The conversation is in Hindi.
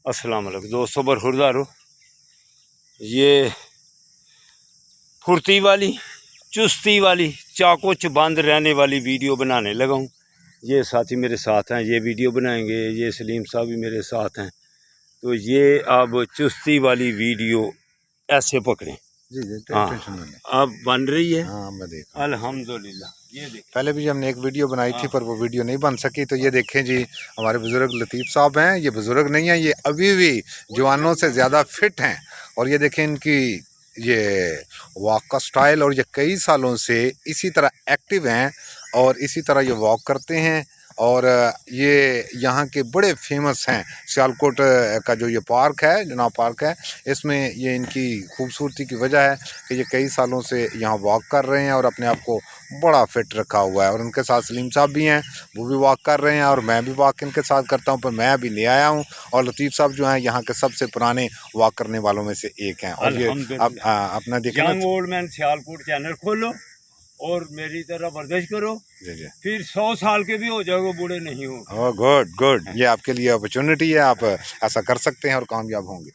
अस्सलाम वालेकुम दोस्तों, बरखुरदार हो। ये फुर्ती वाली, चुस्ती वाली, चाको चबंद रहने वाली वीडियो बनाने लगा हूँ। ये साथी मेरे साथ हैं, ये वीडियो बनाएंगे। ये सलीम साहब भी मेरे साथ हैं। तो ये अब चुस्ती वाली वीडियो ऐसे पकड़ें। जी जी, हाँ, टेंशन नहीं है। अब बन रही है। हाँ, मैं देख अल्हम्दुलिल्लाह। ये देख, पहले भी हमने एक वीडियो बनाई थी पर वो वीडियो नहीं बन सकी। तो ये देखें जी, हमारे बुजुर्ग लतीफ़ साहब हैं। ये बुजुर्ग नहीं हैं, ये अभी भी जवानों से ज़्यादा फिट हैं। और ये देखें इनकी ये वॉक का स्टाइल, और ये कई सालों से इसी तरह एक्टिव हैं और इसी तरह ये वॉक करते हैं। और ये यहाँ के बड़े फेमस हैं। सियालकोट का जो ये पार्क है, जनाब पार्क है, इसमें ये इनकी खूबसूरती की वजह है कि ये कई सालों से यहाँ वॉक कर रहे हैं और अपने आप को बड़ा फिट रखा हुआ है। और उनके साथ सलीम साहब भी हैं, वो भी वॉक कर रहे हैं और मैं भी वॉक इनके साथ करता हूँ। पर मैं अभी ले आया हूँ और लतीफ़ साहब जो हैं यहाँ के सबसे पुराने वॉक करने वालों में से एक हैं। और ये अपना देखें, young old man Sialkot channel खोलो और मेरी तरह वर्जिश करो। जी जी, फिर 100 साल के भी हो जाओगे, बूढ़े नहीं हो। ओह गुड गुड, ये आपके लिए अपॉर्चुनिटी है। आप ऐसा कर सकते हैं और कामयाब होंगे।